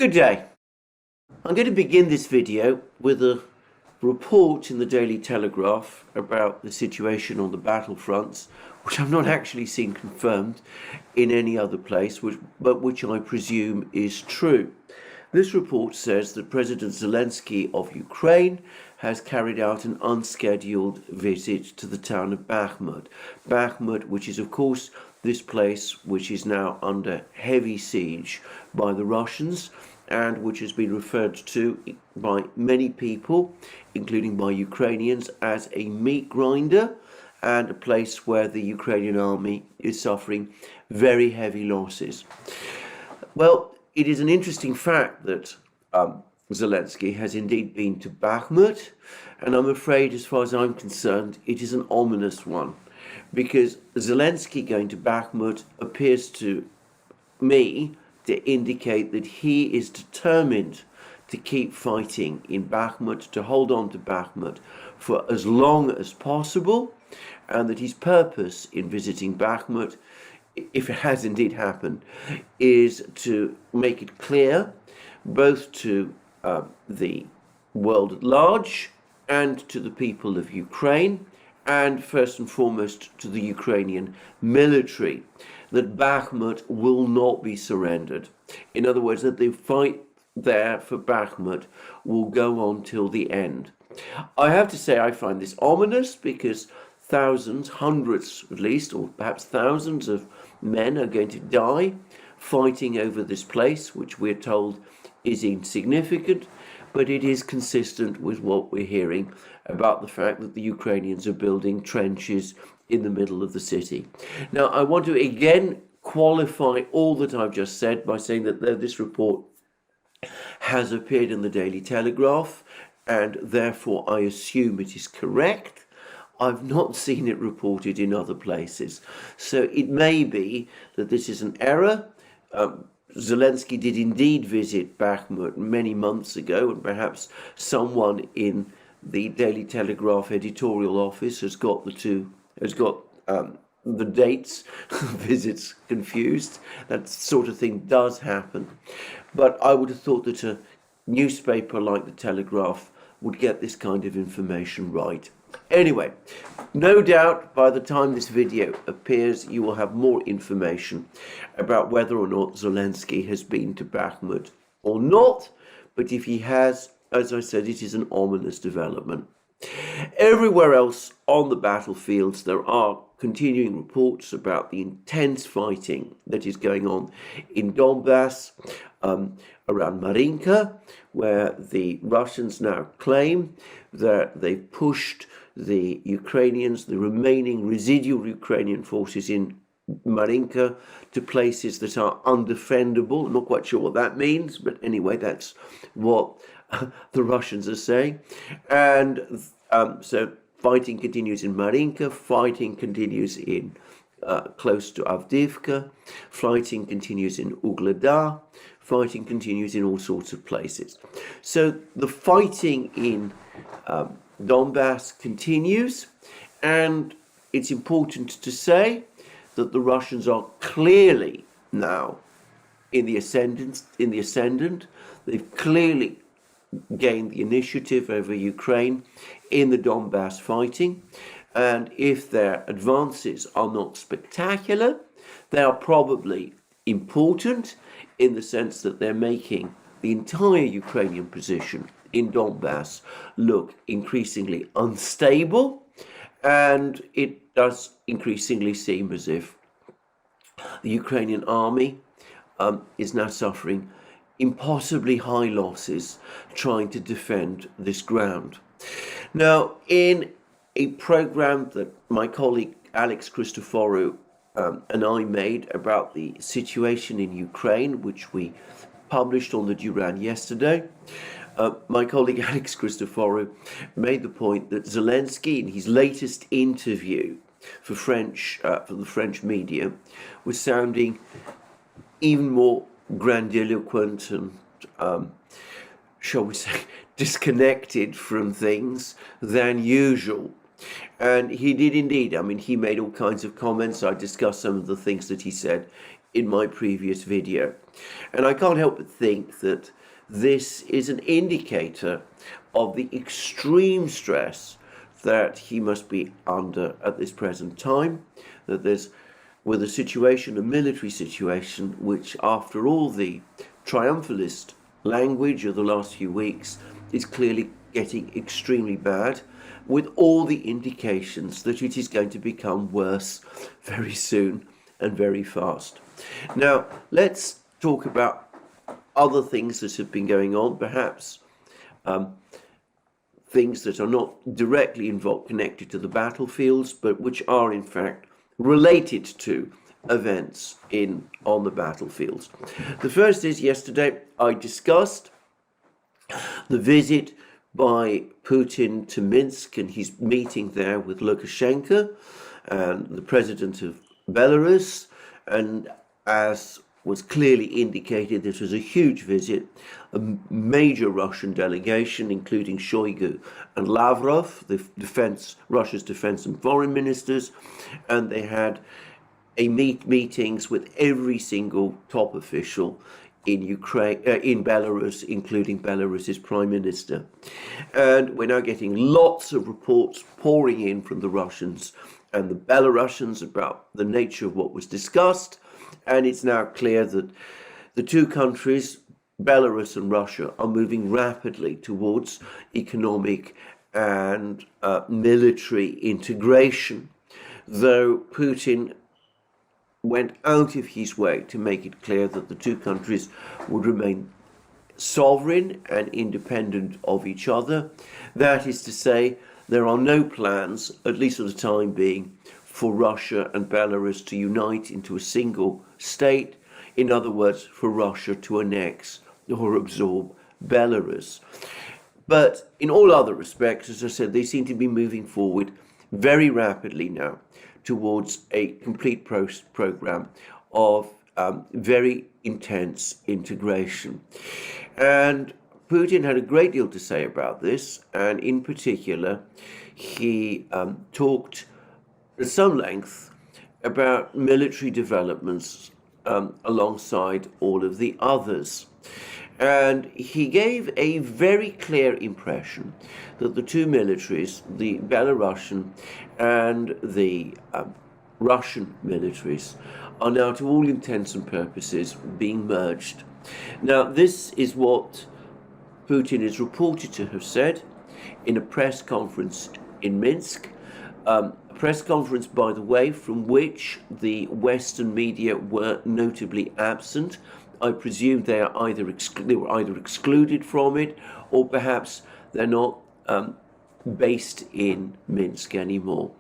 Good day. I'm going to begin this video with a report in the Daily Telegraph about the situation on the battlefronts, which I've not actually seen confirmed in any other place, but which I presume is true. This report says that President Zelensky of Ukraine has carried out an unscheduled visit to the town of Bakhmut. Bakhmut, which is of course this place which is now under heavy siege by the Russians and which has been referred to by many people, including by Ukrainians, as a meat grinder and a place where the Ukrainian army is suffering very heavy losses. Well, it is an interesting fact that Zelensky has indeed been to Bakhmut, and I'm afraid, as far as I'm concerned, it is an ominous one, because Zelensky going to Bakhmut appears to me to indicate that he is determined to keep fighting in Bakhmut, to hold on to Bakhmut for as long as possible, and that his purpose in visiting Bakhmut, if it has indeed happened, is to make it clear both to the world at large and to the people of Ukraine, and first and foremost to the Ukrainian military, that Bakhmut will not be surrendered. In other words, that the fight there for Bakhmut will go on till the end. I have to say I find this ominous, because thousands, hundreds at least, or perhaps thousands of men are going to die fighting over this place, which we're told is insignificant, but it is consistent with what we're hearing about the fact that the Ukrainians are building trenches in the middle of the city. Now, I want to again qualify all that I've just said by saying that this report has appeared in the Daily Telegraph, and therefore I assume it is correct. I've not seen it reported in other places. So it may be that this is an error. Zelensky did indeed visit Bakhmut many months ago, and perhaps someone in the Daily Telegraph editorial office has got the dates visits confused. That sort of thing does happen. But I would have thought that a newspaper like the Telegraph would get this kind of information right. Anyway, no doubt by the time this video appears, you will have more information about whether or not Zelensky has been to Bakhmut or not. But if he has, as I said, it is an ominous development. Everywhere else on the battlefields, there are continuing reports about the intense fighting that is going on in Donbass, around Marinka, where the Russians now claim that they've pushed the Ukrainians, the remaining residual Ukrainian forces in Marinka, to places that are undefendable. I'm not quite sure what that means, but anyway, that's what the Russians are saying. And so fighting continues in Marinka, fighting continues in close to Avdiivka, fighting continues in Ugledar, fighting continues in all sorts of places. So the fighting in Donbass continues, and it's important to say that the Russians are clearly now in the ascendant. They've clearly gained the initiative over Ukraine in the Donbass fighting, and if their advances are not spectacular, they are probably important in the sense that they're making the entire Ukrainian position in Donbass look increasingly unstable, and it does increasingly seem as if the Ukrainian army is now suffering impossibly high losses trying to defend this ground. Now, in a program that my colleague Alex Christoforou and I made about the situation in Ukraine, which we published on the Duran yesterday, my colleague Alex Christoforou made the point that Zelensky, in his latest interview for the French media, was sounding even more grandiloquent and, shall we say, disconnected from things than usual. And he did indeed. I mean, he made all kinds of comments. I discussed some of the things that he said in my previous video. And I can't help but think that this is an indicator of the extreme stress that he must be under at this present time, that there's, with a situation, a military situation, which after all the triumphalist language of the last few weeks is clearly getting extremely bad, with all the indications that it is going to become worse very soon and very fast. Now, let's talk about other things that have been going on, perhaps things that are not directly involved, connected to the battlefields, but which are in fact related to events on the battlefields. The first is, yesterday I discussed the visit by Putin to Minsk and his meeting there with Lukashenko and the president of Belarus, and as was clearly indicated, this was a huge visit, a major Russian delegation, including Shoigu and Lavrov, Russia's defense and foreign ministers, and they had meetings with every single top official in Ukraine, in Belarus, including Belarus's prime minister. And we're now getting lots of reports pouring in from the Russians and the Belarusians about the nature of what was discussed. And it's now clear that the two countries, Belarus and Russia, are moving rapidly towards economic and military integration, though Putin went out of his way to make it clear that the two countries would remain sovereign and independent of each other. That is to say, there are no plans, at least for the time being, for Russia and Belarus to unite into a single state. In other words, for Russia to annex or absorb Belarus. But in all other respects, as I said, they seem to be moving forward very rapidly now towards a complete program of very intense integration. And Putin had a great deal to say about this, and in particular, he talked at some length about military developments alongside all of the others. And he gave a very clear impression that the two militaries, the Belarusian and the Russian militaries, are now to all intents and purposes being merged. Now, this is what Putin is reported to have said in a press conference in Minsk, a press conference, by the way, from which the Western media were notably absent. I presume they were either excluded from it, or perhaps they're not based in Minsk anymore.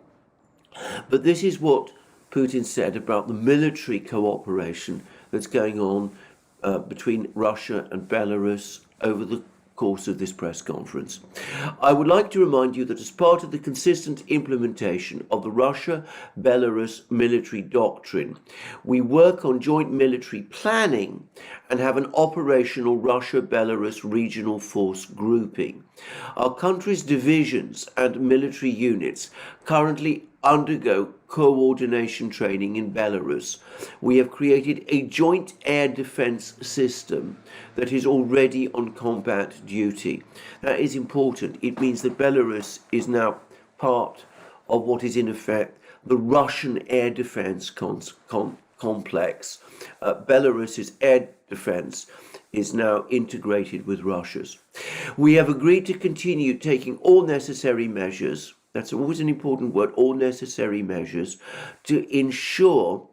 But this is what Putin said about the military cooperation that's going on between Russia and Belarus over the course of this press conference. I would like to remind you that as part of the consistent implementation of the Russia-Belarus military doctrine, we work on joint military planning and have an operational Russia-Belarus regional force grouping. Our country's divisions and military units currently undergo coordination training in Belarus. We have created a joint air defense system that is already on combat duty. That is important. It means that Belarus is now part of what is in effect the Russian air defense complex. Belarus's air defense is now integrated with Russia's. We have agreed to continue taking all necessary measures, that's always an important word, all necessary measures, to ensure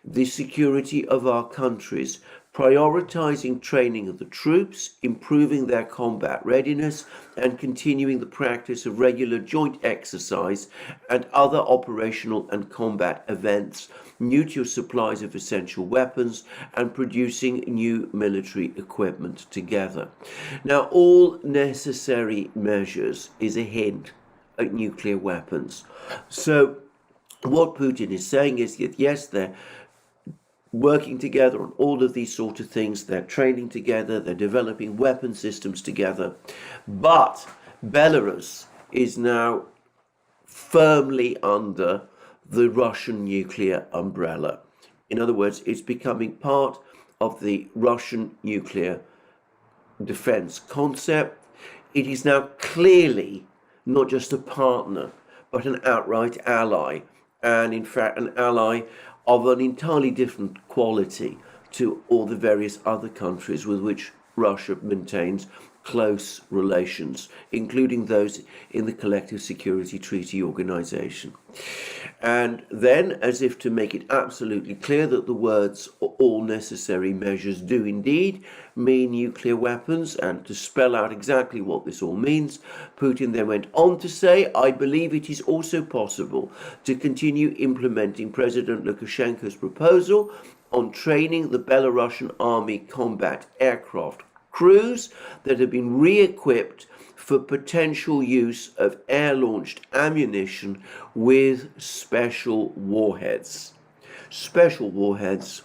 the security of our countries, prioritizing training of the troops, improving their combat readiness, and continuing the practice of regular joint exercise and other operational and combat events, mutual supplies of essential weapons, and producing new military equipment together. Now, all necessary measures is a hint at nuclear weapons. So what Putin is saying is that, yes, they're working together on all of these sort of things, they're training together, they're developing weapon systems together, but Belarus is now firmly under the Russian nuclear umbrella. In other words, it's becoming part of the Russian nuclear defense concept. It is now clearly not just a partner, but an outright ally, and in fact an ally of an entirely different quality to all the various other countries with which Russia maintains close relations, including those in the Collective Security Treaty Organization. And then, as if to make it absolutely clear that the words all necessary measures do indeed mean nuclear weapons, and to spell out exactly what this all means, Putin then went on to say, I believe it is also possible to continue implementing President Lukashenko's proposal on training the Belarusian army combat aircraft crews that have been re-equipped for potential use of air-launched ammunition with special warheads. Special warheads,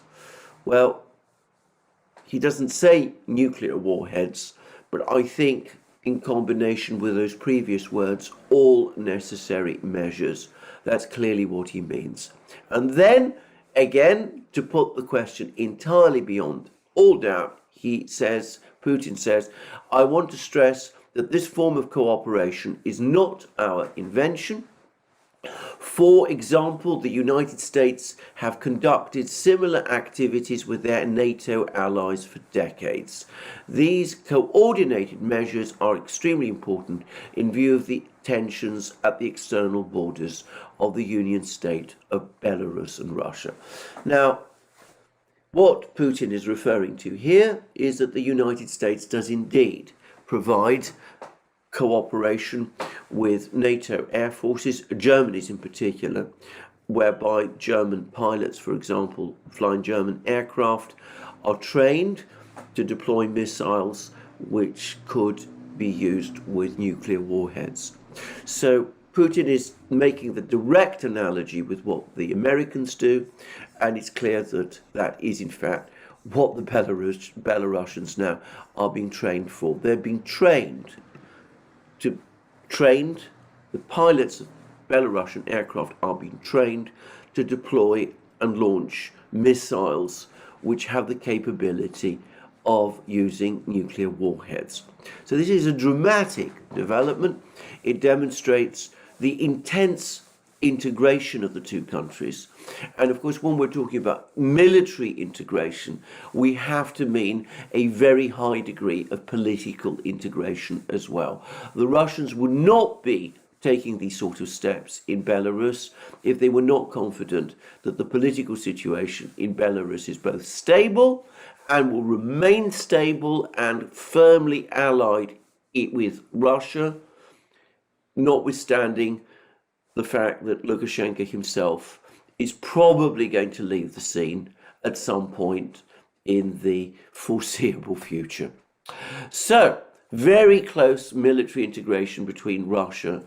well, he doesn't say nuclear warheads, but I think in combination with those previous words, all necessary measures, that's clearly what he means. And then, again, to put the question entirely beyond all doubt, Putin says, I want to stress that this form of cooperation is not our invention. For example, the United States have conducted similar activities with their NATO allies for decades. These coordinated measures are extremely important in view of the tensions at the external borders of the Union state of Belarus and Russia. Now, what Putin is referring to here is that the United States does indeed provide cooperation with NATO air forces, Germany's in particular, whereby German pilots, for example, flying German aircraft, are trained to deploy missiles which could be used with nuclear warheads. So Putin is making the direct analogy with what the Americans do, and it's clear that that is in fact what the Belarusians now are being trained for. They're being trained, the pilots of Belarusian aircraft are being trained to deploy and launch missiles which have the capability of using nuclear warheads. So this is a dramatic development. It demonstrates the intense integration of the two countries. And of course, when we're talking about military integration, we have to mean a very high degree of political integration as well. The Russians would not be taking these sort of steps in Belarus if they were not confident that the political situation in Belarus is both stable and will remain stable and firmly allied with Russia, notwithstanding the fact that Lukashenko himself is probably going to leave the scene at some point in the foreseeable future. So, very close military integration between Russia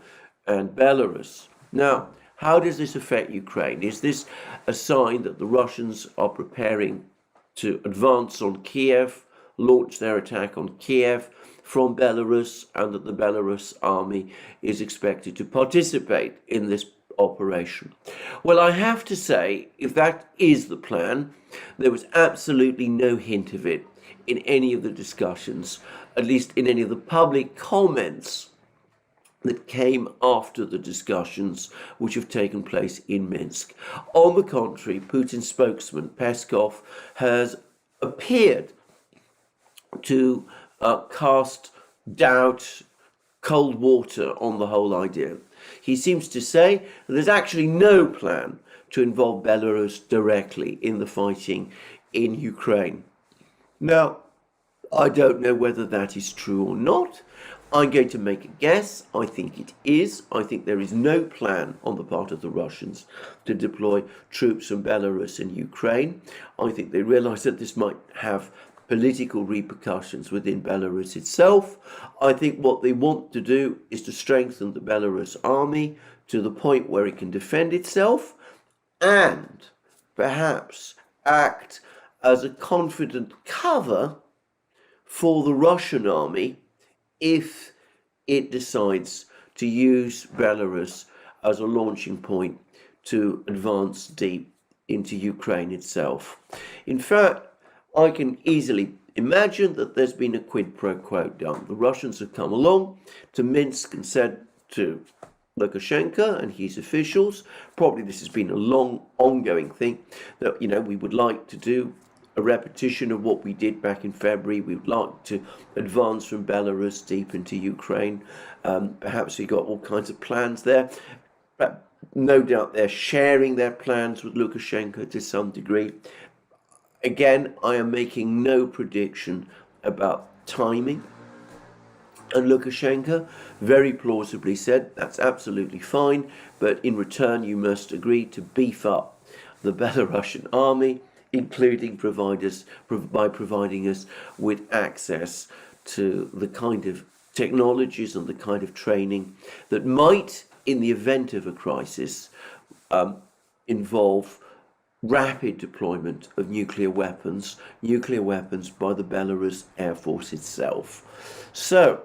and Belarus. Now, how does this affect Ukraine? Is this a sign that the Russians are preparing to advance on Kiev, launch their attack on Kiev from Belarus, and that the Belarus army is expected to participate in this operation? Well, I have to say, if that is the plan, there was absolutely no hint of it in any of the discussions, at least in any of the public comments that came after the discussions which have taken place in Minsk. On the contrary, Putin's spokesman, Peskov, has appeared to cast doubt, cold water on the whole idea. He seems to say that there's actually no plan to involve Belarus directly in the fighting in Ukraine. Now, I don't know whether that is true or not. I'm going to make a guess. I think it is. I think there is no plan on the part of the Russians to deploy troops from Belarus in Ukraine. I think they realize that this might have political repercussions within Belarus itself. I think what they want to do is to strengthen the Belarus army to the point where it can defend itself and perhaps act as a confident cover for the Russian army if it decides to use Belarus as a launching point to advance deep into Ukraine itself. In fact, I can easily imagine that there's been a quid pro quo done. The Russians have come along to Minsk and said to Lukashenko and his officials, probably this has been a long ongoing thing, that, we would like to do a repetition of what we did back in February. We would like to advance from Belarus deep into Ukraine. Perhaps we got all kinds of plans there. But no doubt they're sharing their plans with Lukashenko to some degree. Again, I am making no prediction about timing. And Lukashenko very plausibly said, that's absolutely fine, but in return you must agree to beef up the Belarusian army, including by providing us with access to the kind of technologies and the kind of training that might, in the event of a crisis, involve rapid deployment of nuclear weapons by the Belarus Air Force itself. So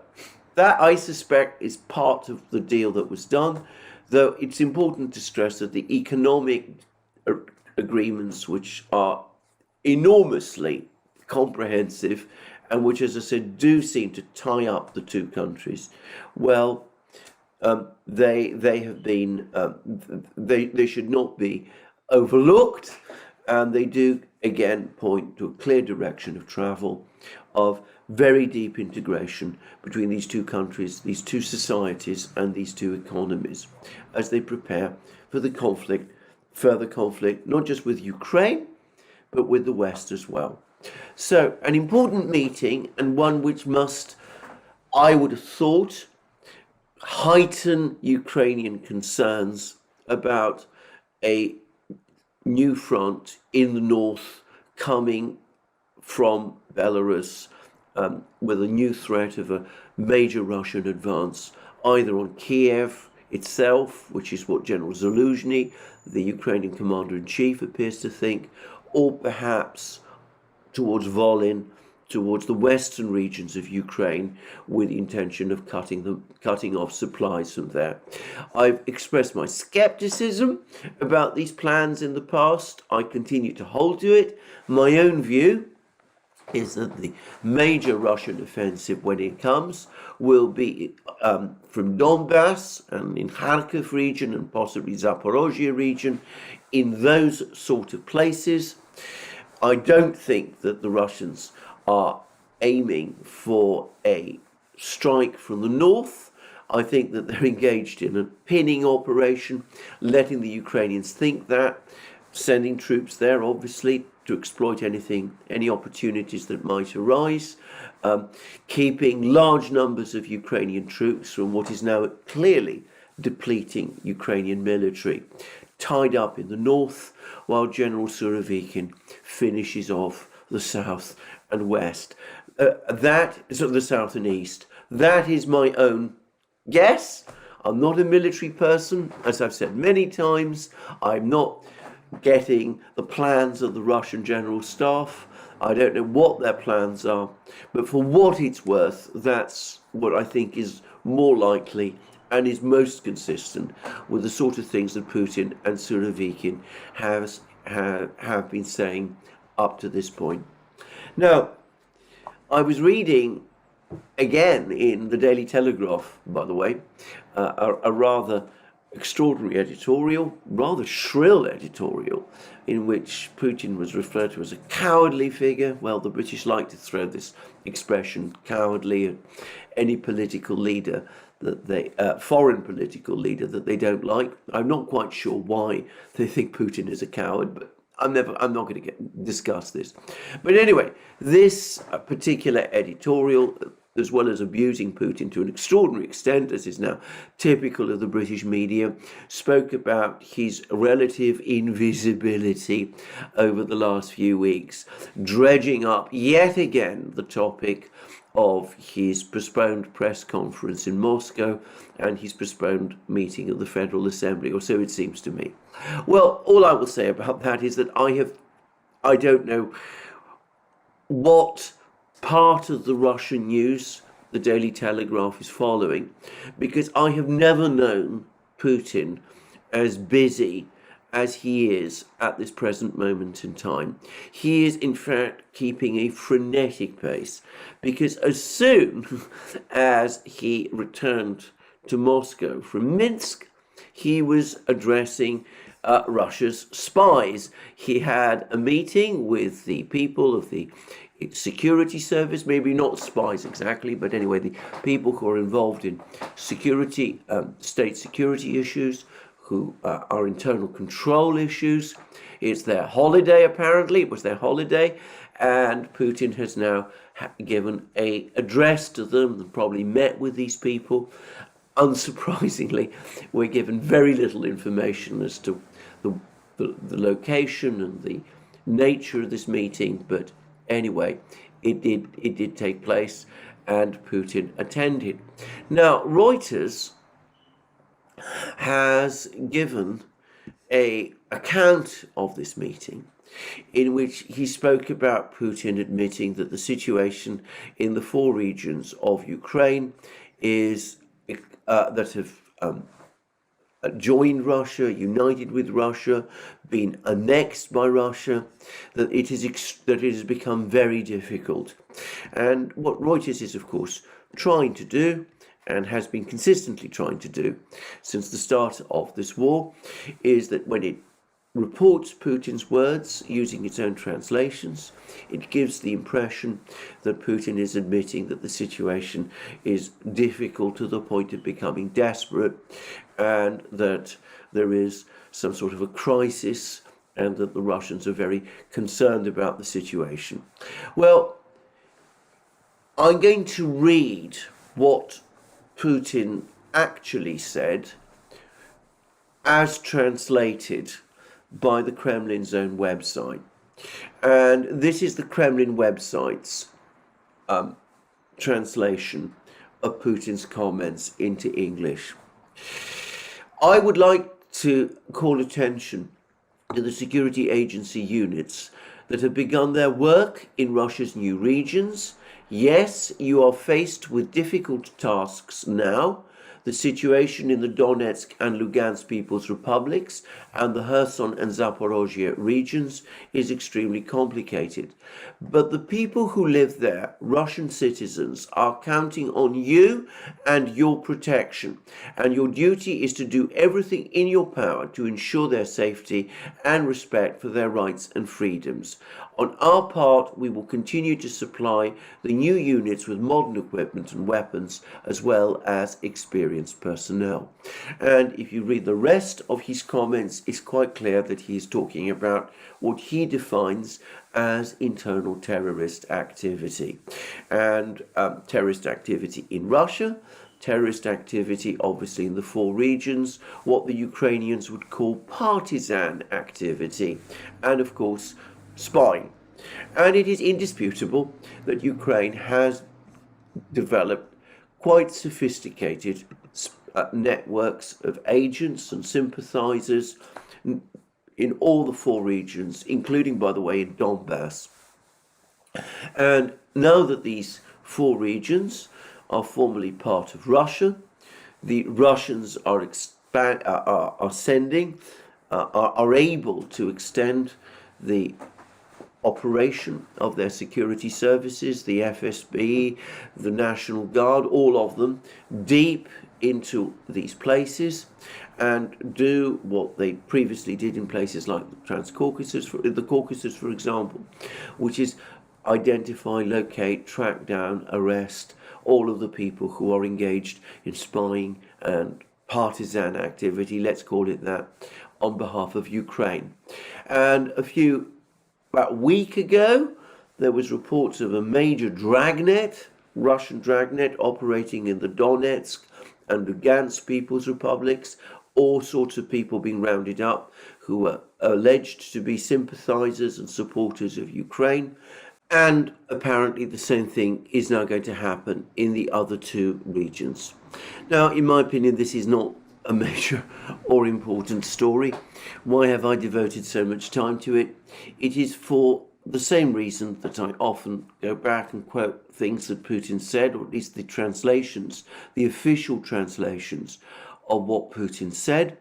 that, I suspect, is part of the deal that was done, though it's important to stress that the economic agreements, which are enormously comprehensive and which, as I said, do seem to tie up the two countries, well, they have been they should not be overlooked, and they do again point to a clear direction of travel of very deep integration between these two countries, these two societies, and these two economies as they prepare for the further conflict, not just with Ukraine, but with the West as well. So an important meeting, and one which must, I would have thought, heighten Ukrainian concerns about a new front in the north coming from Belarus, with a new threat of a major Russian advance, either on Kiev itself, which is what General Zelensky, the Ukrainian commander-in-chief, appears to think, or perhaps towards Volyn, towards the western regions of Ukraine, with the intention of cutting off supplies from there. I've expressed my skepticism about these plans in the past. I continue to hold to it. My own view is that the major Russian offensive, when it comes, will be from Donbass and in Kharkiv region and possibly Zaporozhye region, in those sort of places. I don't think that the Russians are aiming for a strike from the north. I think that they're engaged in a pinning operation, letting the Ukrainians think that, sending troops there, obviously, to exploit any opportunities that might arise, keeping large numbers of Ukrainian troops from what is now clearly depleting Ukrainian military tied up in the north, while General Surovikin finishes off the south and west. That is the south and east. That is my own guess. I'm not a military person, as I've said many times. I'm not getting the plans of the Russian General Staff. I don't know what their plans are, but for what it's worth, that's what I think is more likely and is most consistent with the sort of things that Putin and Surovikin have been saying up to this point. Now, I was reading again in the Daily Telegraph, by the way, a rather extraordinary editorial, rather shrill editorial, in which Putin was referred to as a cowardly figure. Well, the British like to throw this expression cowardly at any political leader that they, foreign political leader that they don't like. I'm not quite sure why they think Putin is a coward, but I'm not going to discuss this. But anyway, this particular editorial, as well as abusing Putin to an extraordinary extent, as is now typical of the British media, spoke about his relative invisibility over the last few weeks, dredging up yet again the topic of his postponed press conference in Moscow and his postponed meeting of the Federal Assembly, or so it seems to me. Well, all I will say about that is that I don't know what part of the Russian news the Daily Telegraph is following, because I have never known Putin as busy as he is at this present moment in time, he is in fact keeping a frenetic pace, because as soon as he returned to Moscow from Minsk, he was addressing Russia's spies. He had a meeting with the people of the security service, maybe not spies exactly, but anyway, the people who are involved in security, state security issues, who are internal control issues. It's their holiday, apparently. It was their holiday, and Putin has now given an address to them and probably met with these people. Unsurprisingly, we're given very little information as to the location and the nature of this meeting, but anyway, it did take place, and Putin attended. Now, Reuters has given an account of this meeting in which he spoke about Putin admitting that the situation in the 4 regions of Ukraine is that have joined Russia, united with Russia, been annexed by Russia, that it has become very difficult. And what Reuters is, of course, trying to do, and has been consistently trying to do since the start of this war, is that when it reports Putin's words using its own translations, it gives the impression that Putin is admitting that the situation is difficult to the point of becoming desperate, and that there is some sort of a crisis, and that the Russians are very concerned about the situation. Well, I'm going to read what Putin actually said as translated by the Kremlin's own website. And this is the Kremlin website's translation of Putin's comments into English. I would like to call attention to the security agency units that have begun their work in Russia's new regions. Yes, you are faced with difficult tasks now. The situation in the Donetsk and Lugansk People's Republics and the Kherson and Zaporozhye regions is extremely complicated. But the people who live there, Russian citizens, are counting on you and your protection. And your duty is to do everything in your power to ensure their safety and respect for their rights and freedoms. On our part, we will continue to supply the new units with modern equipment and weapons, as well as experienced personnel. And if you read the rest of his comments, it's quite clear that he is talking about what he defines as internal terrorist activity. And terrorist activity in Russia, terrorist activity obviously in the 4 regions, what the Ukrainians would call partisan activity, and of course spying. And it is indisputable that Ukraine has developed quite sophisticated networks of agents and sympathizers in all the 4 regions, including, by the way, in Donbass. And now that these 4 regions are formally part of Russia, the Russians are able to extend the operation of their security services, the FSB, the National Guard, all of them, deep into these places, and do what they previously did in places like the Caucasus, for example, which is identify, locate, track down, arrest all of the people who are engaged in spying and partisan activity, let's call it that, on behalf of Ukraine. And about a week ago, there was reports of a major dragnet, Russian dragnet, operating in the Donetsk and Lugansk People's Republics, all sorts of people being rounded up who were alleged to be sympathizers and supporters of Ukraine. And apparently the same thing is now going to happen in the other 2 regions. Now, in my opinion, this is not a major or important story. Why have I devoted so much time to it? It is for the same reason that I often go back and quote things that Putin said, or at least the translations, the official translations of what Putin said.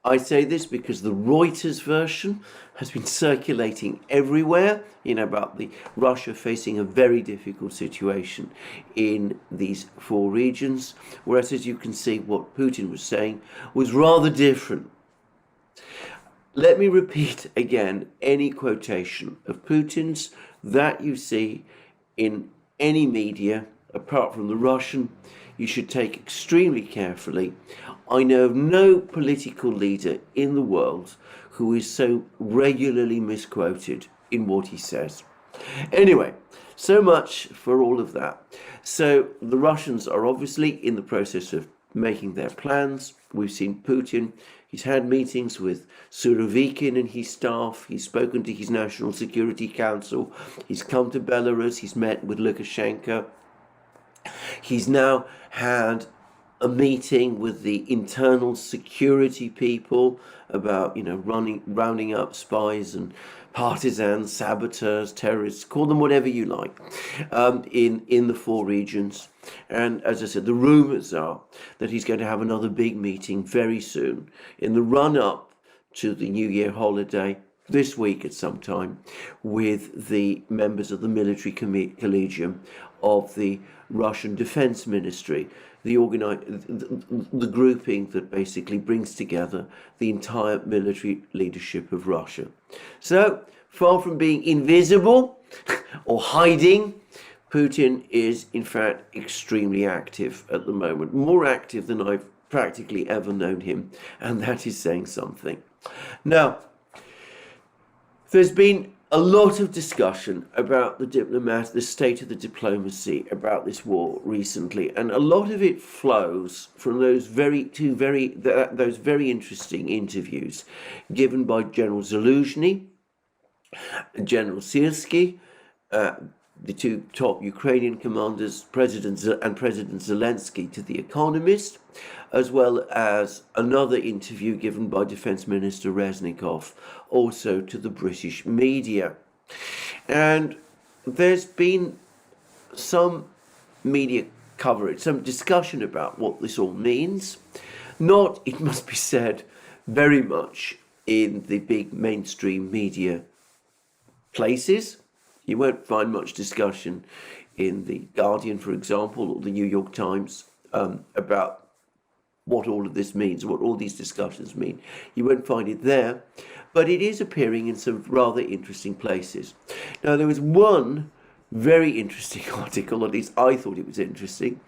I say this because the Reuters version has been circulating everywhere, about the Russia facing a very difficult situation in these four regions, whereas, as you can see, what Putin was saying was rather different. Let me repeat again any quotation of Putin's that you see in any media, apart from the Russian, you should take extremely carefully. I know of no political leader in the world who is so regularly misquoted in what he says. Anyway, so much for all of that. So the Russians are obviously in the process of making their plans. We've seen Putin. He's had meetings with Surovikin and his staff. He's spoken to his National Security Council. He's come to Belarus. He's met with Lukashenko. He's now had a meeting with the internal security people about, rounding up spies and partisans, saboteurs, terrorists, call them whatever you like, in the four regions. And as I said, the rumours are that he's going to have another big meeting very soon in the run-up to the New Year holiday this week at some time with the members of the military collegium of the Russian Defense Ministry, the grouping that basically brings together the entire military leadership of Russia. So, far from being invisible or hiding, Putin is in fact extremely active at the moment, more active than I've practically ever known him, and that is saying something. Now, there's been a lot of discussion about the state of the diplomacy about this war recently, and a lot of it flows from those very interesting interviews given by General Zaluzhny, General Syrskyi, the two top Ukrainian commanders, President Zelensky, to The Economist, as well as another interview given by Defence Minister Reznikov, also to the British media. And there's been some media coverage, some discussion about what this all means. Not, it must be said, very much in the big mainstream media places. You won't find much discussion in The Guardian, for example, or the New York Times about what all of this means, what all these discussions mean. You won't find it there, but it is appearing in some rather interesting places. Now, there was one very interesting article, at least I thought it was interesting,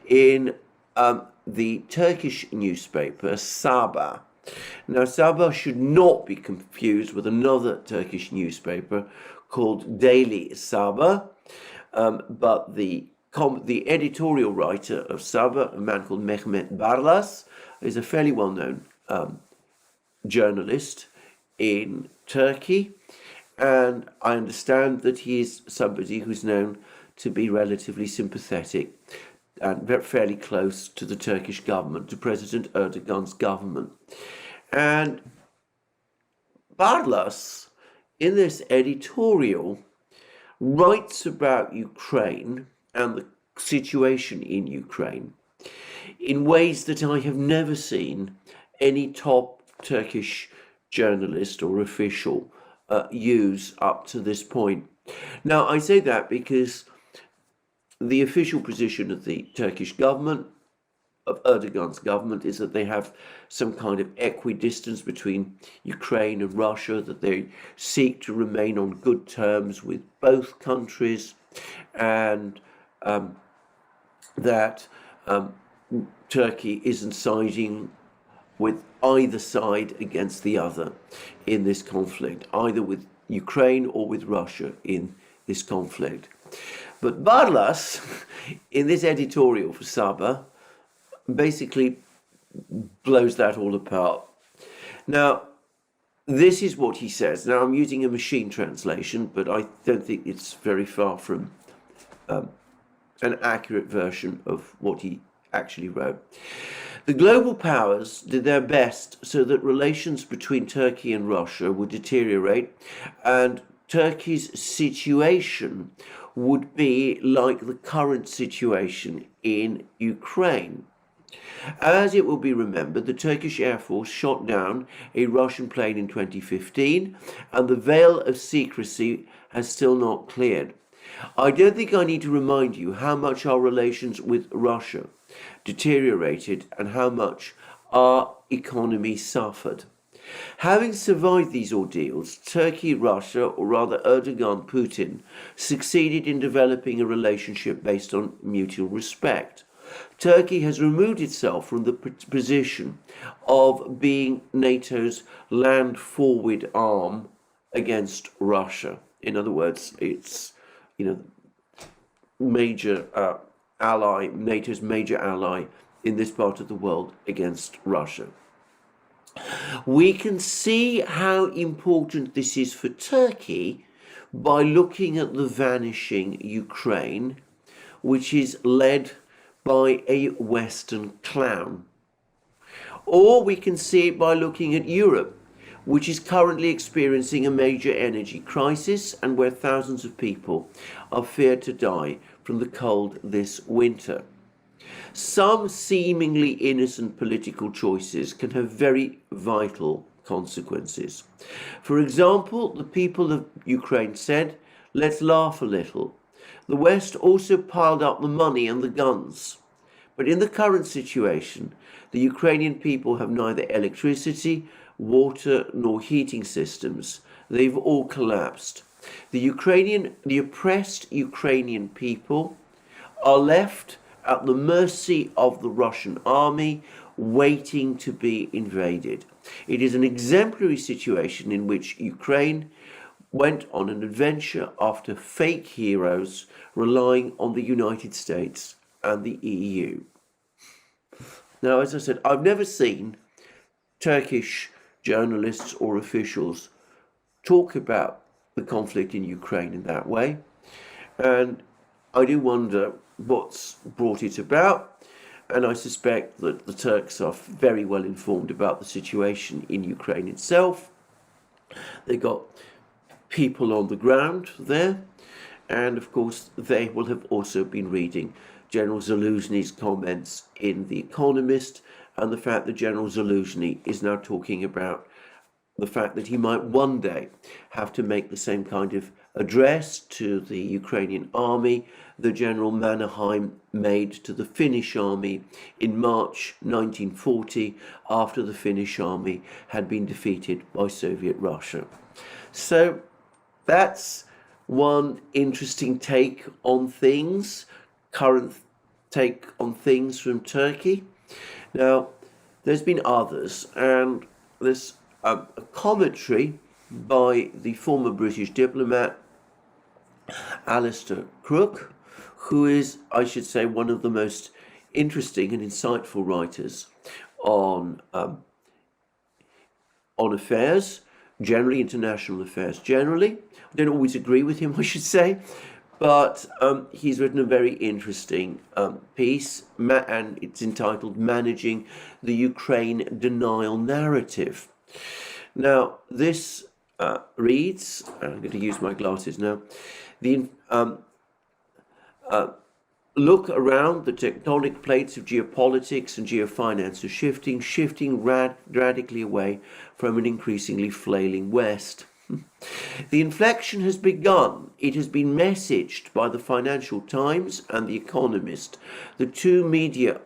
in the Turkish newspaper, Sabah. Now, Sabah should not be confused with another Turkish newspaper called Daily Sabah, but the editorial writer of Sabah, a man called Mehmet Barlas, is a fairly well-known journalist in Turkey, and I understand that he is somebody who's known to be relatively sympathetic and fairly close to the Turkish government, to President Erdogan's government. And Barlas, in this editorial, writes about Ukraine and the situation in Ukraine in ways that I have never seen any top Turkish journalist or official use up to this point. Now, I say that because the official position of the Turkish government, of Erdogan's government, is that they have some kind of equidistance between Ukraine and Russia, that they seek to remain on good terms with both countries, and that Turkey isn't siding with either side against the other in this conflict, either with Ukraine or with Russia in this conflict. But Barlas, in this editorial for Sabah, basically blows that all apart. Now, this is what he says. Now, I'm using a machine translation, but I don't think it's very far from an accurate version of what he actually wrote. The global powers did their best so that relations between Turkey and Russia would deteriorate, and Turkey's situation would be like the current situation in Ukraine. As it will be remembered, the Turkish Air Force shot down a Russian plane in 2015, and the veil of secrecy has still not cleared. I don't think I need to remind you how much our relations with Russia deteriorated and how much our economy suffered. Having survived these ordeals, Turkey, Russia, or rather Erdogan, Putin, succeeded in developing a relationship based on mutual respect. Turkey has removed itself from the position of being NATO's land forward arm against Russia. In other words, it's, major ally, NATO's major ally in this part of the world against Russia. We can see how important this is for Turkey by looking at the vanishing Ukraine, which is led by a Western clown. Or we can see it by looking at Europe, which is currently experiencing a major energy crisis and where thousands of people are feared to die from the cold this winter. Some seemingly innocent political choices can have very vital consequences. For example, the people of Ukraine said, "Let's laugh a little." The West also piled up the money and the guns. But in the current situation, the Ukrainian people have neither electricity, water, nor heating systems. They've all collapsed. The oppressed Ukrainian people are left at the mercy of the Russian army, waiting to be invaded. It is an exemplary situation in which Ukraine went on an adventure after fake heroes, relying on the United States and the EU. Now, as I said, I've never seen Turkish journalists or officials talk about the conflict in Ukraine in that way, and I do wonder what's brought it about, and I suspect that the Turks are very well informed about the situation in Ukraine itself. They got people on the ground there, and of course they will have also been reading General Zelensky's comments in The Economist, and the fact that General Zelensky is now talking about the fact that he might one day have to make the same kind of address to the Ukrainian army that General Mannerheim made to the Finnish army in March 1940 after the Finnish army had been defeated by Soviet Russia. So that's one interesting take on things, current take on things from Turkey. Now, there's been others, and there's a commentary by the former British diplomat Alistair Crook, who is, I should say, one of the most interesting and insightful writers on affairs, generally international affairs generally. I don't always agree with him, I should say, but he's written a very interesting piece, and it's entitled "Managing the Ukraine Denial Narrative." Now, this reads, I'm going to use my glasses now, look around, the tectonic plates of geopolitics and geofinance are shifting radically away from an increasingly flailing West. The inflection has begun. It has been messaged by the Financial Times and The Economist, the two media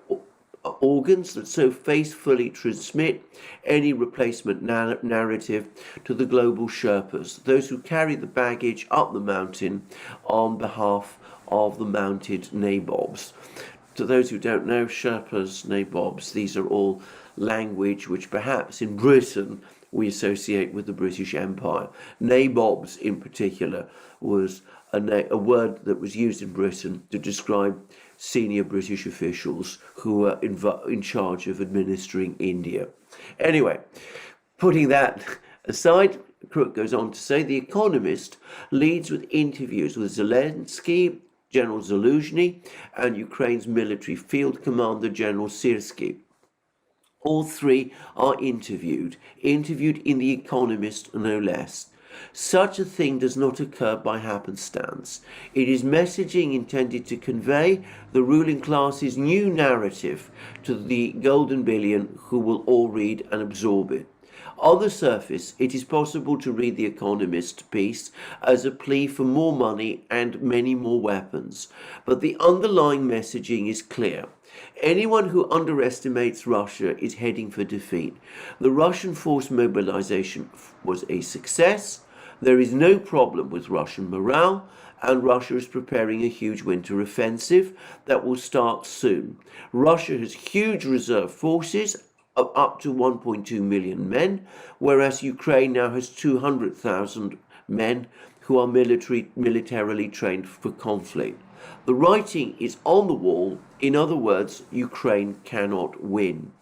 organs that so faithfully transmit any replacement narrative to the global Sherpas, those who carry the baggage up the mountain on behalf of the mounted nabobs. To those who don't know, Sherpas, nabobs, these are all language which perhaps in Britain we associate with the British Empire. Nabobs in particular was a word that was used in Britain to describe senior British officials who were in charge of administering India. Anyway, putting that aside, Crook goes on to say, The Economist leads with interviews with Zelensky, General Zelensky, and Ukraine's military field commander, General Syrskyi. All three are interviewed in The Economist no less. Such a thing does not occur by happenstance. It is messaging intended to convey the ruling class's new narrative to the golden billion who will all read and absorb it. On the surface, it is possible to read The Economist piece as a plea for more money and many more weapons, but the underlying messaging is clear. Anyone who underestimates Russia is heading for defeat. The Russian force mobilization was a success. There is no problem with Russian morale, and Russia is preparing a huge winter offensive that will start soon. Russia has huge reserve forces of up to 1.2 million men, whereas Ukraine now has 200,000 men who are militarily trained for conflict. The writing is on the wall. In other words, Ukraine cannot win.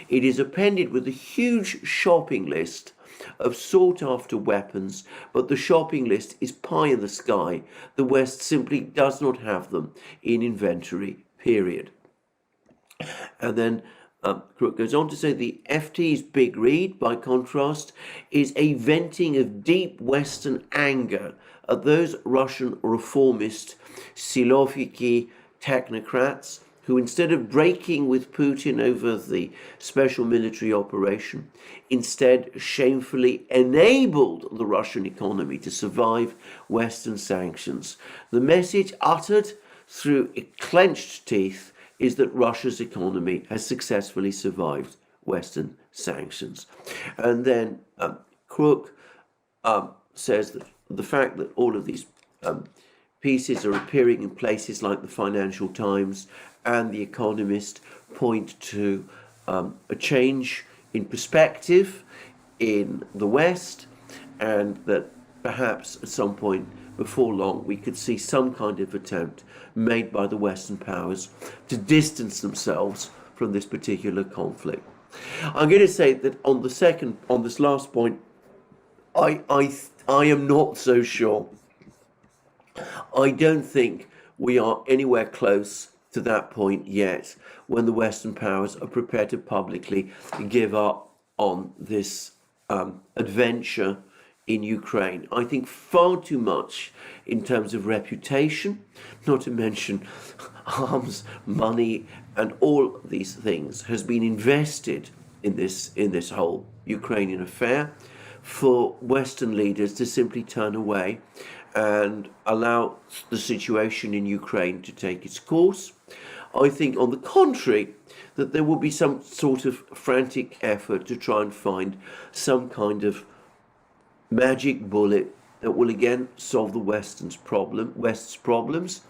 It is appended with a huge shopping list of sought-after weapons, but the shopping list is pie in the sky. The West simply does not have them in inventory, period. And then Crook goes on to say the FT's big read, by contrast, is a venting of deep Western anger at those Russian reformist Siloviki technocrats who, instead of breaking with Putin over the special military operation, instead shamefully enabled the Russian economy to survive Western sanctions. The message uttered through clenched teeth is that Russia's economy has successfully survived Western sanctions. And then Crook says that the fact that all of these pieces are appearing in places like the Financial Times and The Economist point to a change in perspective in the West, and that perhaps at some point before long we could see some kind of attempt made by the Western powers to distance themselves from this particular conflict. I'm going to say that on this last point, I am not so sure. I don't think we are anywhere close to that point yet when the Western powers are prepared to publicly give up on this adventure in Ukraine. I think far too much in terms of reputation, not to mention arms, money, and all these things has been invested in this whole Ukrainian affair for Western leaders to simply turn away and allow the situation in Ukraine to take its course. I think, on the contrary, that there will be some sort of frantic effort to try and find some kind of magic bullet that will again solve the West's problems.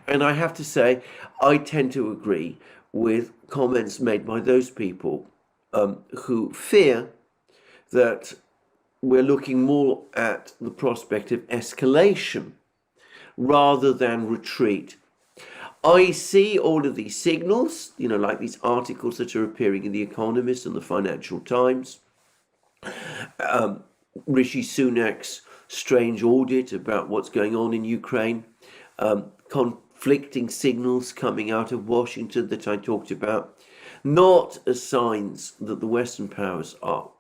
And I have to say, I tend to agree with comments made by those people who fear that we're looking more at the prospect of escalation rather than retreat. I see all of these signals, like these articles that are appearing in The Economist and the Financial Times, Rishi Sunak's strange audit about what's going on in Ukraine, conflicting signals coming out of Washington that I talked about, not as signs that the Western powers are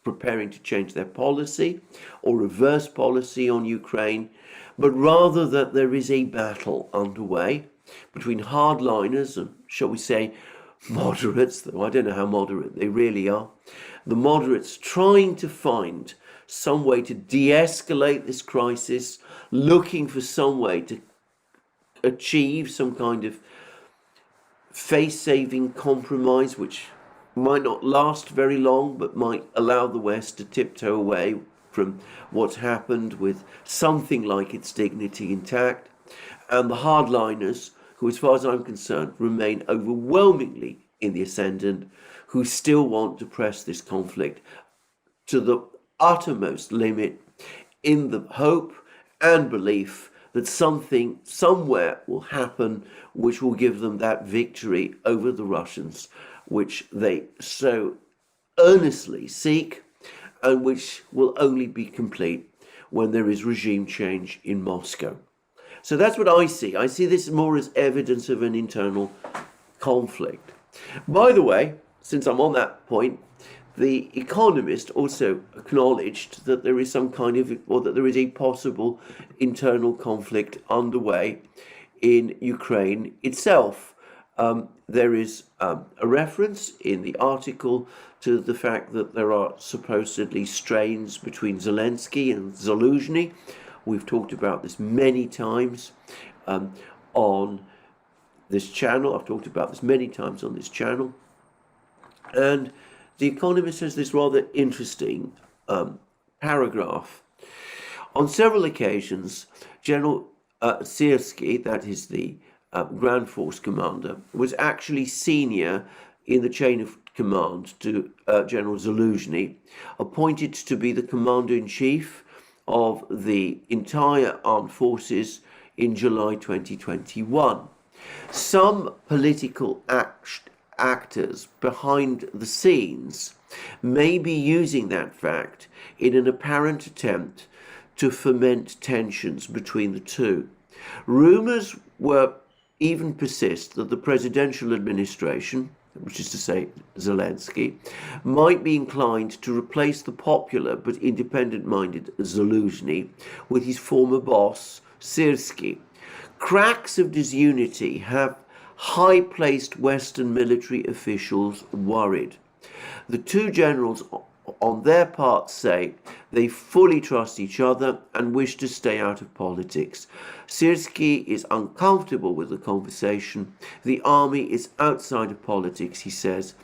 preparing to change their policy or reverse policy on Ukraine, but rather that there is a battle underway between hardliners and, shall we say, moderates, though I don't know how moderate they really are. The moderates trying to find some way to de-escalate this crisis, looking for some way to achieve some kind of face-saving compromise, which might not last very long, but might allow the West to tiptoe away from what's happened with something like its dignity intact. And the hardliners, who, as far as I'm concerned, remain overwhelmingly in the ascendant, who still want to press this conflict to the uttermost limit in the hope and belief that something somewhere will happen which will give them that victory over the Russians which they so earnestly seek, and which will only be complete when there is regime change in Moscow. So that's what I see. I see this more as evidence of an internal conflict. By the way, since I'm on that point, The Economist also acknowledged that there is some kind of, or that there is a possible internal conflict underway in Ukraine itself. There is a reference in the article to the fact that there are supposedly strains between Zelensky and Zelensky. We've talked about this many times on this channel. I've talked about this many times on this channel. And The Economist has this rather interesting paragraph. On several occasions, General Siersky, that is the Grand Force commander, was actually senior in the chain of command to General Zelensky, appointed to be the commander-in-chief of the entire armed forces in July 2021. Some political actors behind the scenes may be using that fact in an apparent attempt to foment tensions between the two. Rumors were even persist that the presidential administration, which is to say Zelensky, might be inclined to replace the popular but independent-minded Zelensky with his former boss, Siersky. Cracks of disunity have high-placed Western military officials worried. The two generals, on their part, say they fully trust each other and wish to stay out of politics. Siersky is uncomfortable with the conversation. The army is outside of politics, he says.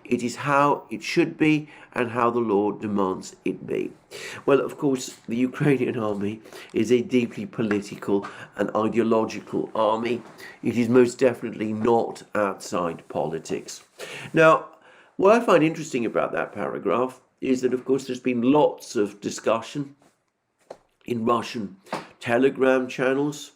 It is how it should be and how the law demands it be. Well, of course, the Ukrainian army is a deeply political and ideological army. It is most definitely not outside politics. Now, what I find interesting about that paragraph is that, of course, there's been lots of discussion in Russian Telegram channels,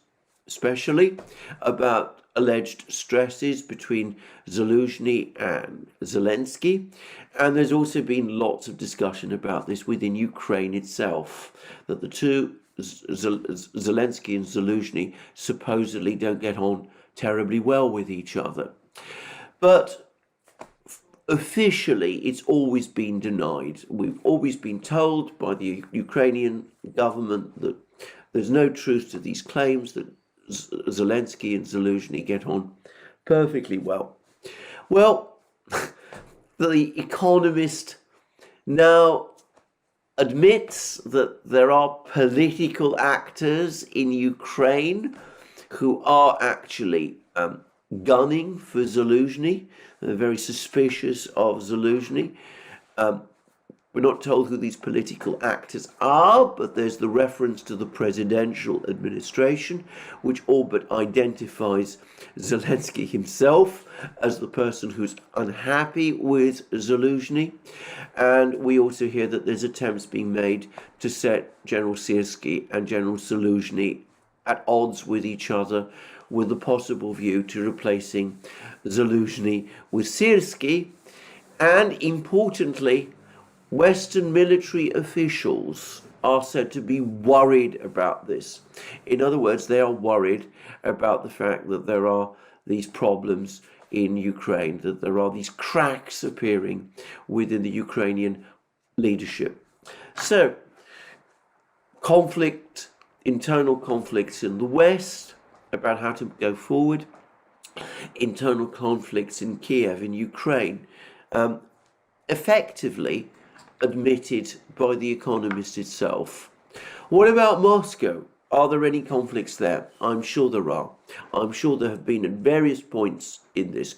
especially, about alleged stresses between Zelensky and Zelensky. And there's also been lots of discussion about this within Ukraine itself, that the two, Zelensky and Zelensky, supposedly don't get on terribly well with each other. But officially, it's always been denied. We've always been told by the Ukrainian government that there's no truth to these claims, that Zelensky and Zelensky get on perfectly well. Well, the Economist now admits that there are political actors in Ukraine who are actually gunning for Zelensky. They're very suspicious of Zelensky. We're not told who these political actors are, but there's the reference to the presidential administration, which all but identifies Zelensky himself as the person who's unhappy with Zelensky. And we also hear that there's attempts being made to set General Siersky and General Zelensky at odds with each other, with the possible view to replacing Zelensky with Siersky. And importantly, Western military officials are said to be worried about this. In other words, they are worried about the fact that there are these problems in Ukraine, that there are these cracks appearing within the Ukrainian leadership. So, conflict, internal conflicts in the West about how to go forward, internal conflicts in Kiev, in Ukraine, effectively admitted by the Economist itself. What about Moscow? Are there any conflicts there? I'm sure there are. I'm sure there have been at various points in this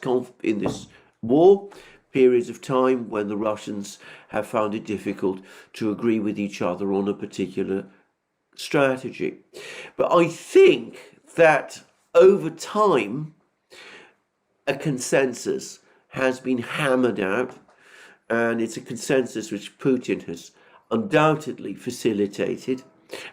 war, periods of time when the Russians have found it difficult to agree with each other on a particular strategy. But I think that over time, a consensus has been hammered out, and it's a consensus which Putin has undoubtedly facilitated.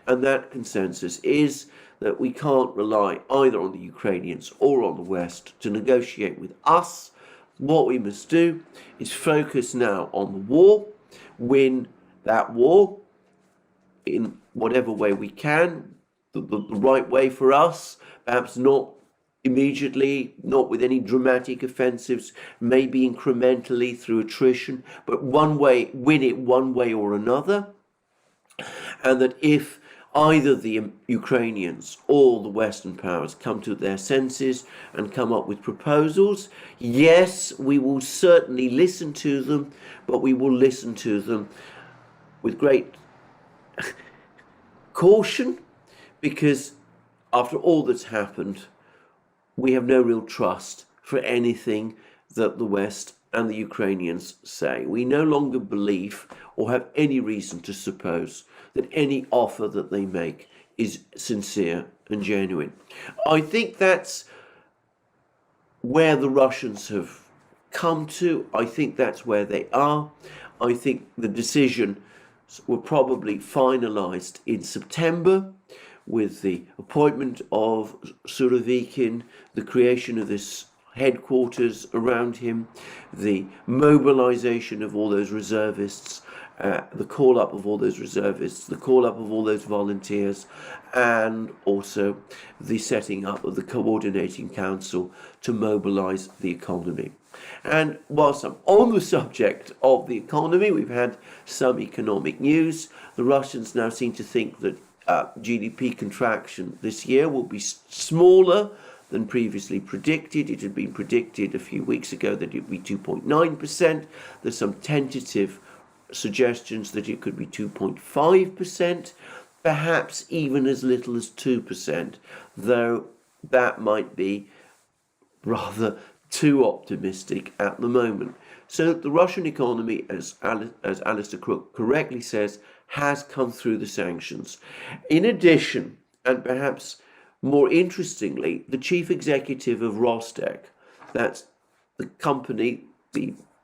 And that consensus is that we can't rely either on the Ukrainians or on the West to negotiate with us. What we must do is focus now on the war, win that war in whatever way we can, the right way for us, perhaps not immediately, not with any dramatic offensives, maybe incrementally through attrition, but win it one way or another. And that if either the Ukrainians or the Western powers come to their senses and come up with proposals, yes, we will certainly listen to them, but we will listen to them with great caution, because after all that's happened, we have no real trust for anything that the West and the Ukrainians say. We no longer believe or have any reason to suppose that any offer that they make is sincere and genuine. I think that's where the Russians have come to. I think that's where they are. I think the decision were probably finalized in September with the appointment of Surovikin, the creation of this headquarters around him, the mobilization of all those reservists, the call up of all those reservists, the call up of all those volunteers, and also the setting up of the coordinating council to mobilize the economy. And whilst I'm on the subject of the economy, we've had some economic news. The Russians now seem to think that GDP contraction this year will be smaller than previously predicted. It had been predicted a few weeks ago that it would be 2.9%. There's some tentative suggestions that it could be 2.5%, perhaps even as little as 2%, though that might be rather too optimistic at the moment. So the Russian economy, as Alistair Crook correctly says, has come through the sanctions. In addition, and perhaps more interestingly, the chief executive of Rostec, that's the company,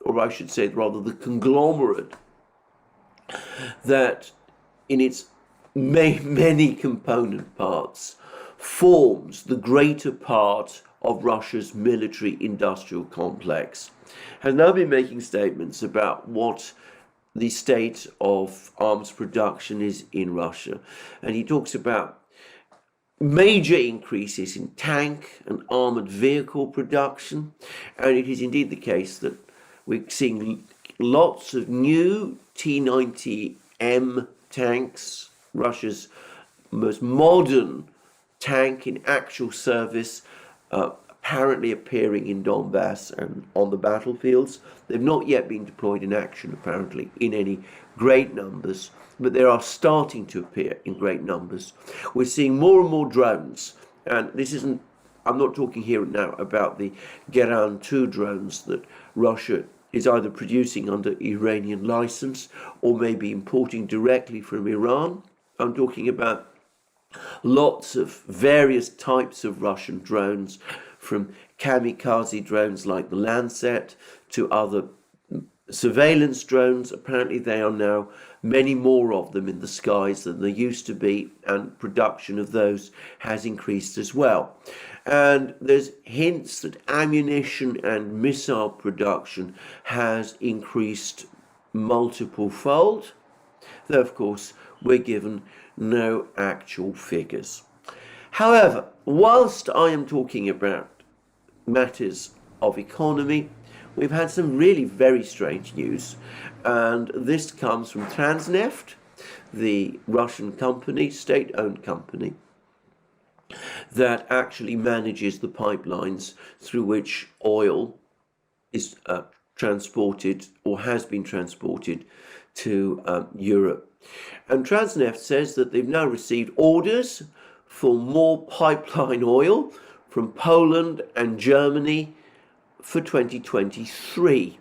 or I should say rather the conglomerate, that in its many component parts forms the greater part of Russia's military-industrial complex, has now been making statements about what the state of arms production is in Russia. And he talks about major increases in tank and armoured vehicle production. And it is indeed the case that we're seeing lots of new T-90M tanks, Russia's most modern tank in actual service, apparently appearing in Donbass and on the battlefields. They've not yet been deployed in action, apparently, in any great numbers, but they are starting to appear in great numbers. We're seeing more and more drones, and this isn't, I'm not talking here now about the Geran 2 drones that Russia is either producing under Iranian license or maybe importing directly from Iran. I'm talking about lots of various types of Russian drones, from kamikaze drones like the Lancet to other surveillance drones. Apparently there are now many more of them in the skies than there used to be, and production of those has increased as well. And there's hints that ammunition and missile production has increased multiple fold, though of course we're given no actual figures. However, whilst I am talking about matters of economy, we've had some really very strange news, and this comes from Transneft, the Russian company, state-owned company, that actually manages the pipelines through which oil is transported or has been transported to Europe. And Transneft says that they've now received orders for more pipeline oil from Poland and Germany for 2023.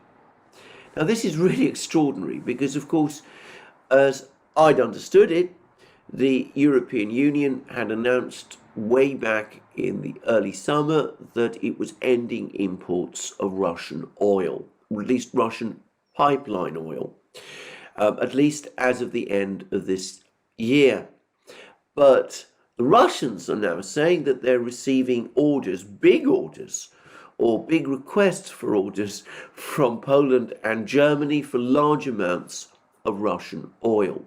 Now this is really extraordinary because, of course, as I'd understood it, the European Union had announced way back in the early summer that it was ending imports of Russian oil, or at least Russian pipeline oil, at least as of the end of this year. But the Russians are now saying that they're receiving orders, big orders, or big requests for orders from Poland and Germany for large amounts of Russian oil.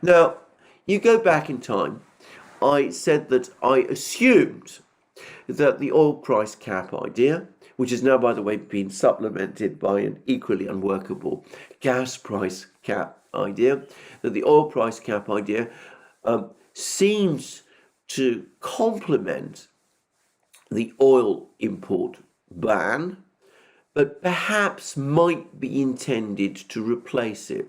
Now, you go back in time, I said that I assumed that the oil price cap idea, which has now, by the way, been supplemented by an equally unworkable gas price cap idea, that the oil price cap idea seems to complement the oil import ban, but perhaps might be intended to replace it.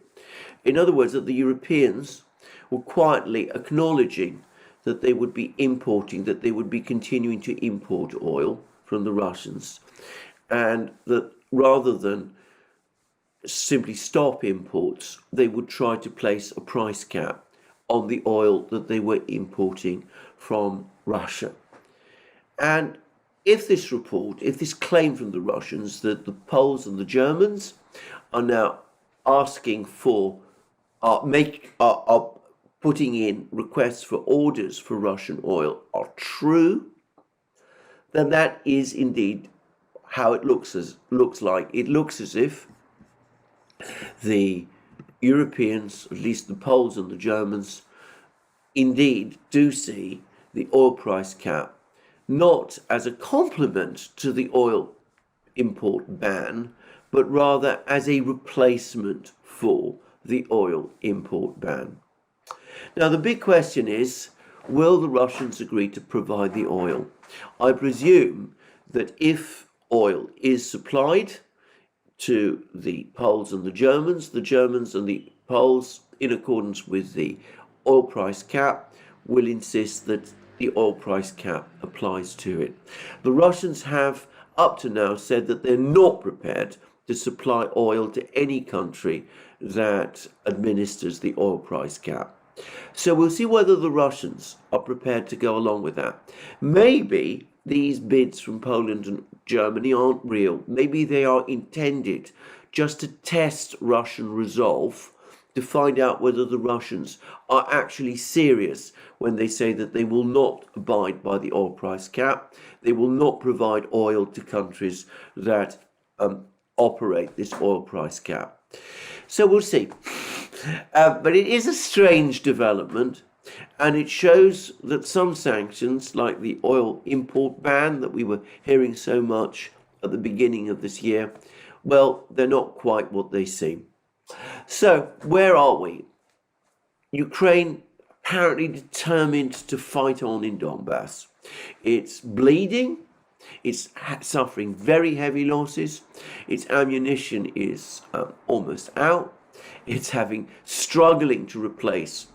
In other words, that the Europeans were quietly acknowledging that they would be importing, that they would be continuing to import oil from the Russians, and that rather than simply stop imports, they would try to place a price cap on the oil that they were importing from Russia. And if this report, if this claim from the Russians that the Poles and the Germans are now asking for, are putting in requests for orders for Russian oil are true, then that is indeed how it looks like. It looks as if the Europeans, at least the Poles and the Germans, indeed do see the oil price cap not as a complement to the oil import ban, but rather as a replacement for the oil import ban. Now, the big question is, will the Russians agree to provide the oil? I presume that if oil is supplied to the Poles and the Germans and the Poles, in accordance with the oil price cap, will insist that the oil price cap applies to it. The Russians have up to now said that they're not prepared to supply oil to any country that administers the oil price cap. So we'll see whether the Russians are prepared to go along with that. Maybe these bids from Poland and Germany aren't real. Maybe they are intended just to test Russian resolve, to find out whether the Russians are actually serious when they say that they will not abide by the oil price cap. They will not provide oil to countries that operate this oil price cap. So we'll see. But it is a strange development, and it shows that some sanctions, like the oil import ban that we were hearing so much at the beginning of this year, well, they're not quite what they seem. So, where are we? Ukraine apparently determined to fight on in Donbass. It's bleeding, it's suffering very heavy losses, its ammunition is almost out, it's struggling to replace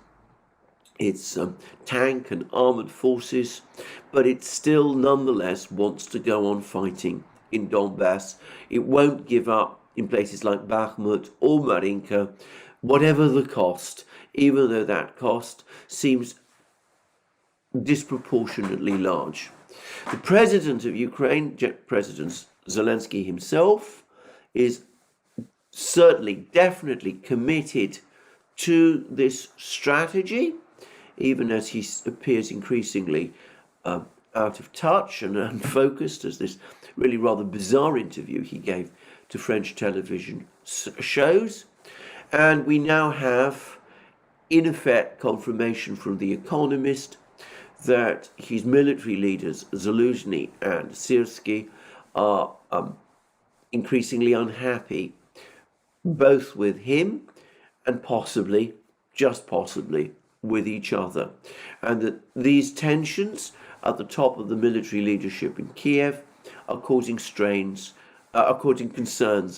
its tank and armored forces, but it still nonetheless wants to go on fighting in Donbass. It won't give up in places like Bakhmut or Marinka, whatever the cost, even though that cost seems disproportionately large. The president of Ukraine, President Zelensky himself, is certainly, definitely committed to this strategy, even as he appears increasingly out of touch and unfocused, as this really rather bizarre interview he gave to French television shows. And we now have, in effect, confirmation from The Economist that his military leaders, Zelensky and Syrskyi, are increasingly unhappy, both with him and possibly, just possibly, with each other. And that these tensions at the top of the military leadership in Kiev are causing concerns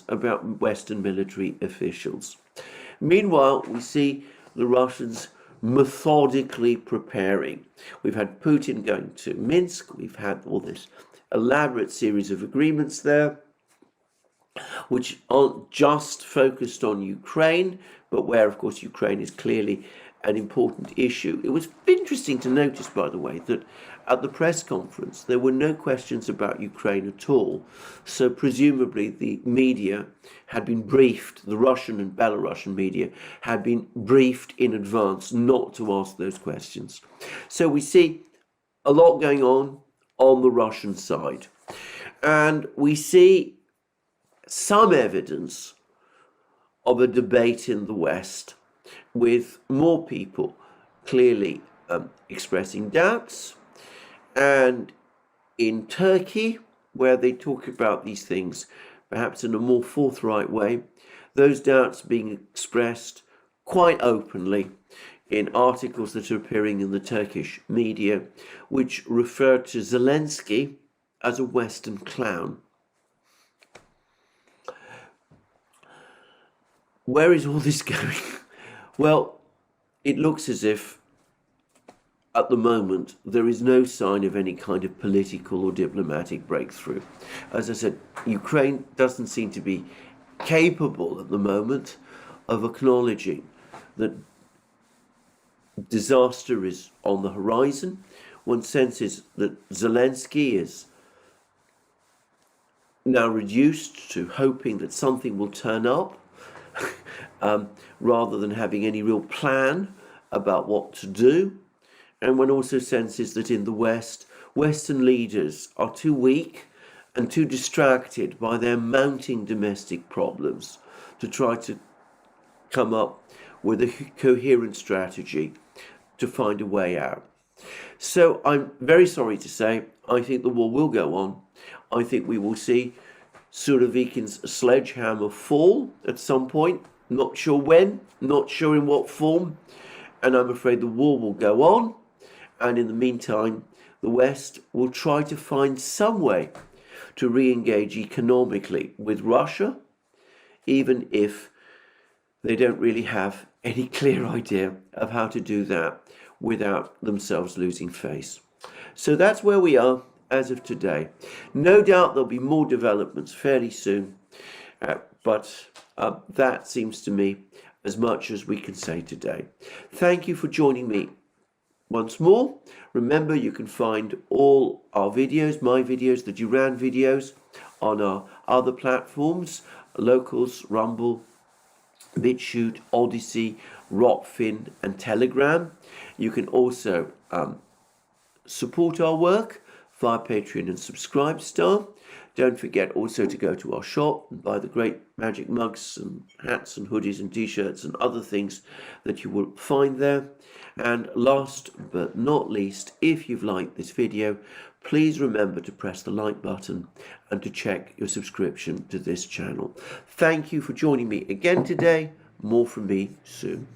about Western military officials. Meanwhile, we see the Russians methodically preparing. We've had Putin going to Minsk, we've had all this elaborate series of agreements there, which aren't just focused on Ukraine, but where, of course, Ukraine is clearly an important issue. It was interesting to notice, by the way, that at the press conference, there were no questions about Ukraine at all. So presumably the media had been briefed, the Russian and Belarusian media had been briefed in advance not to ask those questions. So we see a lot going on the Russian side. And we see some evidence of a debate in the West, with more people clearly expressing doubts and in Turkey, where they talk about these things perhaps in a more forthright way, those doubts being expressed quite openly in articles that are appearing in the Turkish media, which refer to Zelensky as a Western clown. Where is all this going? Well, it looks as if at the moment there is no sign of any kind of political or diplomatic breakthrough. As I said, Ukraine doesn't seem to be capable at the moment of acknowledging that disaster is on the horizon. One senses that Zelensky is now reduced to hoping that something will turn up rather than having any real plan about what to do. And one also senses that in the West, Western leaders are too weak and too distracted by their mounting domestic problems to try to come up with a coherent strategy to find a way out. So I'm very sorry to say, I think the war will go on. I think we will see Surovikin's sledgehammer fall at some point. Not sure when, not sure in what form. And I'm afraid the war will go on. And in the meantime, the West will try to find some way to re-engage economically with Russia, even if they don't really have any clear idea of how to do that without themselves losing face. So that's where we are as of today. No doubt there'll be more developments fairly soon, but that seems to me as much as we can say today. Thank you for joining me once more. Remember, you can find all our videos, my videos, the Duran videos, on our other platforms, Locals, Rumble, BitChute, Odyssey, Rockfin and Telegram. You can also support our work via Patreon and Subscribestar. Don't forget also to go to our shop and buy the great magic mugs and hats and hoodies and t-shirts and other things that you will find there. And last but not least, if you've liked this video, please remember to press the like button and to check your subscription to this channel. Thank you for joining me again today. More from me soon.